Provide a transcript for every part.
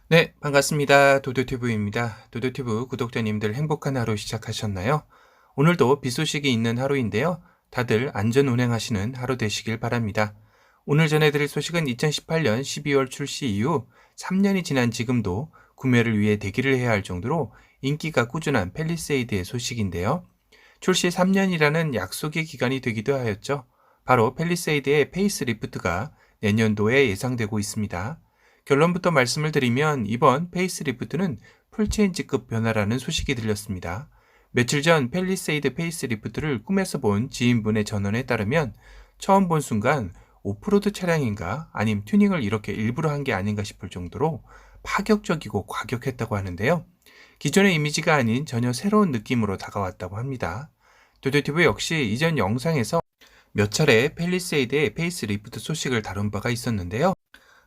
네, 반갑습니다. 도도튜브입니다. 도도튜브 구독자님들 행복한 하루 시작하셨나요? 오늘도 비 소식이 있는 하루인데요. 다들 안전 운행하시는 하루 되시길 바랍니다. 오늘 전해드릴 소식은 2018년 12월 출시 이후 3년이 지난 지금도 구매를 위해 대기를 해야 할 정도로 인기가 꾸준한 팰리세이드의 소식인데요. 출시 3년이라는 약속의 기간이 되기도 하였죠. 바로 팰리세이드의 페이스리프트가 내년도에 예상되고 있습니다. 결론부터 말씀을 드리면 이번 페이스리프트는 풀체인지급 변화라는 소식이 들렸습니다. 며칠 전 팰리세이드 페이스리프트를 꿈에서 본 지인분의 전언에 따르면 처음 본 순간 오프로드 차량인가 아님 튜닝을 이렇게 일부러 한 게 아닌가 싶을 정도로 파격적이고 과격했다고 하는데요. 기존의 이미지가 아닌 전혀 새로운 느낌으로 다가왔다고 합니다. 도도티브 역시 이전 영상에서 몇 차례 팰리세이드의 페이스리프트 소식을 다룬 바가 있었는데요.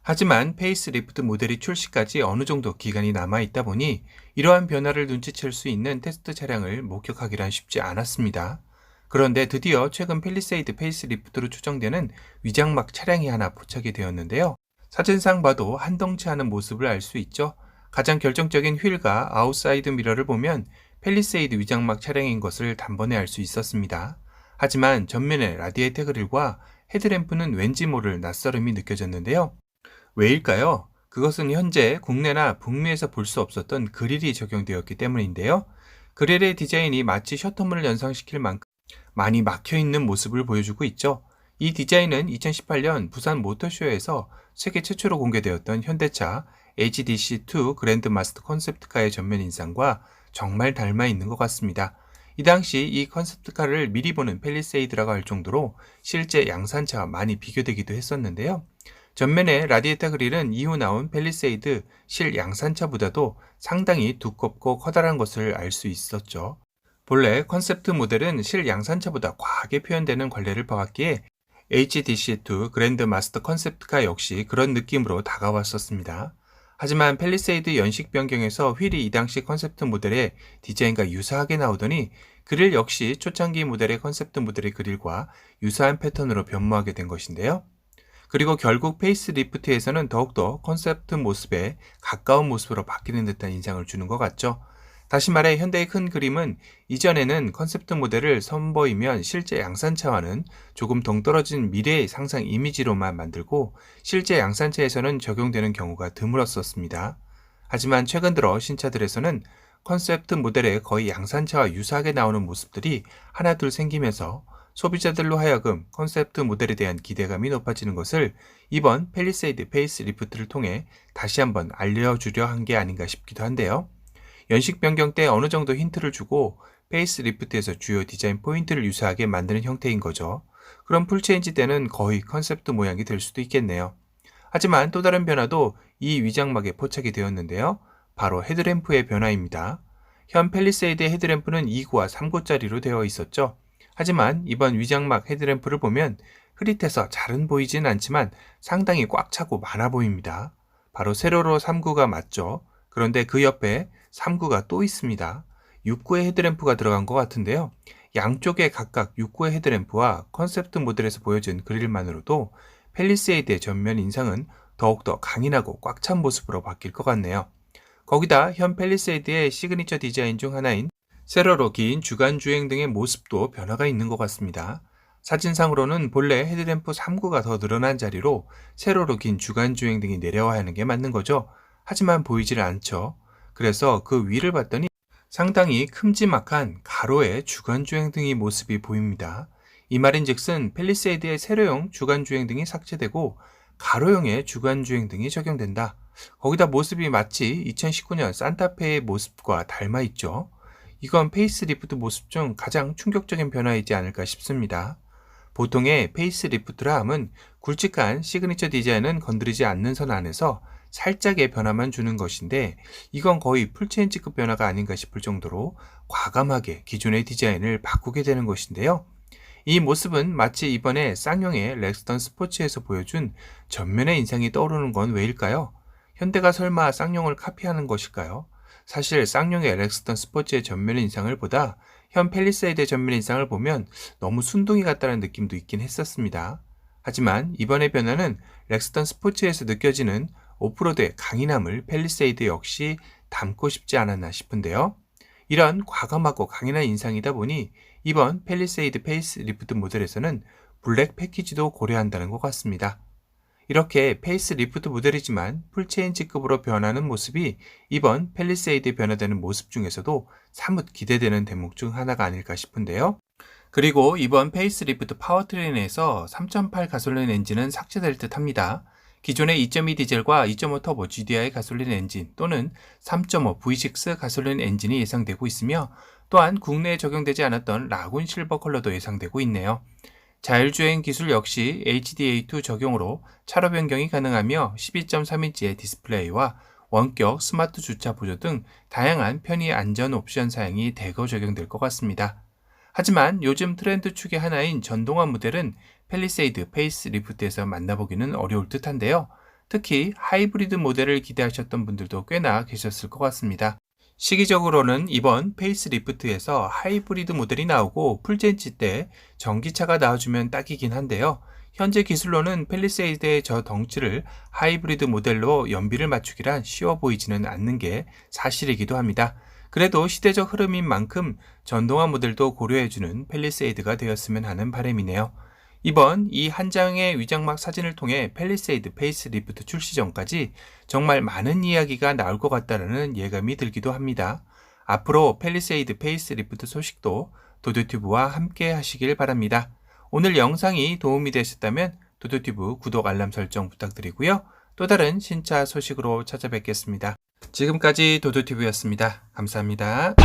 하지만 페이스리프트 모델이 출시까지 어느 정도 기간이 남아 있다 보니 이러한 변화를 눈치챌 수 있는 테스트 차량을 목격하기란 쉽지 않았습니다. 그런데 드디어 최근 팰리세이드 페이스리프트로 추정되는 위장막 차량이 하나 포착이 되었는데요. 사진상 봐도 한동치 않은 모습을 알 수 있죠. 가장 결정적인 휠과 아웃사이드 미러를 보면 팰리세이드 위장막 차량인 것을 단번에 알 수 있었습니다. 하지만 전면의 라디에이터 그릴과 헤드램프는 왠지 모를 낯설음이 느껴졌는데요. 왜일까요? 그것은 현재 국내나 북미에서 볼 수 없었던 그릴이 적용되었기 때문인데요. 그릴의 디자인이 마치 셔터문을 연상시킬 만큼 많이 막혀 있는 모습을 보여주고 있죠. 이 디자인은 2018년 부산 모터쇼에서 세계 최초로 공개되었던 현대차 HDC2 그랜드마스터 컨셉트카의 전면 인상과 정말 닮아 있는 것 같습니다. 이 당시 이 컨셉트카를 미리 보는 팰리세이드라고 할 정도로 실제 양산차와 많이 비교되기도 했었는데요. 전면의 라디에이터 그릴은 이후 나온 팰리세이드 실 양산차보다도 상당히 두껍고 커다란 것을 알 수 있었죠. 본래 컨셉트 모델은 실 양산차보다 과하게 표현되는 관례를 봐왔기에 HDC2 그랜드 마스터 컨셉트카 역시 그런 느낌으로 다가왔었습니다. 하지만 팰리세이드 연식 변경에서 휠이 이 당시 컨셉트 모델의 디자인과 유사하게 나오더니 그릴 역시 초창기 모델의 컨셉트 모델의 그릴과 유사한 패턴으로 변모하게 된 것인데요. 그리고 결국 페이스리프트에서는 더욱더 컨셉트 모습에 가까운 모습으로 바뀌는 듯한 인상을 주는 것 같죠. 다시 말해 현대의 큰 그림은 이전에는 컨셉트 모델을 선보이면 실제 양산차와는 조금 동떨어진 미래의 상상 이미지로만 만들고 실제 양산차에서는 적용되는 경우가 드물었었습니다. 하지만 최근 들어 신차들에서는 컨셉트 모델의 거의 양산차와 유사하게 나오는 모습들이 하나둘 생기면서 소비자들로 하여금 컨셉트 모델에 대한 기대감이 높아지는 것을 이번 팰리세이드 페이스리프트를 통해 다시 한번 알려주려 한 게 아닌가 싶기도 한데요. 연식 변경 때 어느 정도 힌트를 주고 페이스리프트에서 주요 디자인 포인트를 유사하게 만드는 형태인 거죠. 그럼 풀체인지 때는 거의 컨셉트 모양이 될 수도 있겠네요. 하지만 또 다른 변화도 이 위장막에 포착이 되었는데요. 바로 헤드램프의 변화입니다. 현 팰리세이드의 헤드램프는 2구와 3구짜리로 되어 있었죠. 하지만 이번 위장막 헤드램프를 보면 흐릿해서 잘은 보이진 않지만 상당히 꽉 차고 많아 보입니다. 바로 세로로 3구가 맞죠. 그런데 그 옆에 3구가 또 있습니다. 6구의 헤드램프가 들어간 것 같은데요. 양쪽에 각각 6구의 헤드램프와 컨셉트 모델에서 보여진 그릴만으로도 팰리세이드의 전면 인상은 더욱더 강인하고 꽉 찬 모습으로 바뀔 것 같네요. 거기다 현 팰리세이드의 시그니처 디자인 중 하나인 세로로 긴 주간 주행 등의 모습도 변화가 있는 것 같습니다. 사진상으로는 본래 헤드램프 3구가 더 늘어난 자리로 세로로 긴 주간 주행 등이 내려와야 하는 게 맞는 거죠. 하지만 보이질 않죠. 그래서 그 위를 봤더니 상당히 큼지막한 가로의 주간 주행 등의 모습이 보입니다. 이 말인즉슨 팰리세이드의 세로용 주간 주행 등이 삭제되고 가로형의 주간 주행 등이 적용된다. 거기다 모습이 마치 2019년 산타페의 모습과 닮아 있죠. 이건 페이스리프트 모습 중 가장 충격적인 변화이지 않을까 싶습니다. 보통의 페이스리프트라 함은 굵직한 시그니처 디자인은 건드리지 않는 선 안에서 살짝의 변화만 주는 것인데 이건 거의 풀체인지급 변화가 아닌가 싶을 정도로 과감하게 기존의 디자인을 바꾸게 되는 것인데요. 이 모습은 마치 이번에 쌍용의 렉스턴 스포츠에서 보여준 전면의 인상이 떠오르는 건 왜일까요? 현대가 설마 쌍용을 카피하는 것일까요? 사실 쌍용의 렉스턴 스포츠의 전면 인상을 보다 현 팰리세이드의 전면 인상을 보면 너무 순둥이 같다는 느낌도 있긴 했었습니다. 하지만 이번의 변화는 렉스턴 스포츠에서 느껴지는 오프로드의 강인함을 팰리세이드 역시 담고 싶지 않았나 싶은데요. 이런 과감하고 강인한 인상이다 보니 이번 팰리세이드 페이스리프트 모델에서는 블랙 패키지도 고려한다는 것 같습니다. 이렇게 페이스리프트 모델이지만 풀체인지급으로 변하는 모습이 이번 팰리세이드에 변화되는 모습 중에서도 사뭇 기대되는 대목 중 하나가 아닐까 싶은데요. 그리고 이번 페이스리프트 파워트레인에서 3.8 가솔린 엔진은 삭제될 듯 합니다. 기존의 2.2 디젤과 2.5 터보 GDI 가솔린 엔진 또는 3.5 V6 가솔린 엔진이 예상되고 있으며 또한 국내에 적용되지 않았던 라군 실버 컬러도 예상되고 있네요. 자율주행 기술 역시 HDA2 적용으로 차로 변경이 가능하며 12.3인치의 디스플레이와 원격 스마트 주차 보조 등 다양한 편의 안전 옵션 사양이 대거 적용될 것 같습니다. 하지만 요즘 트렌드 축의 하나인 전동화 모델은 팰리세이드 페이스리프트에서 만나보기는 어려울 듯한데요. 특히 하이브리드 모델을 기대하셨던 분들도 꽤나 계셨을 것 같습니다. 시기적으로는 이번 페이스리프트에서 하이브리드 모델이 나오고 풀체인지 때 전기차가 나와주면 딱이긴 한데요. 현재 기술로는 팰리세이드의 저 덩치를 하이브리드 모델로 연비를 맞추기란 쉬워 보이지는 않는 게 사실이기도 합니다. 그래도 시대적 흐름인 만큼 전동화 모델도 고려해주는 팰리세이드가 되었으면 하는 바람이네요. 이번 이 한 장의 위장막 사진을 통해 팰리세이드 페이스리프트 출시 전까지 정말 많은 이야기가 나올 것 같다는 예감이 들기도 합니다. 앞으로 팰리세이드 페이스리프트 소식도 도도튜브와 함께 하시길 바랍니다. 오늘 영상이 도움이 되셨다면 도도튜브 구독 알람 설정 부탁드리고요. 또 다른 신차 소식으로 찾아뵙겠습니다. 지금까지 도도튜브였습니다. 감사합니다.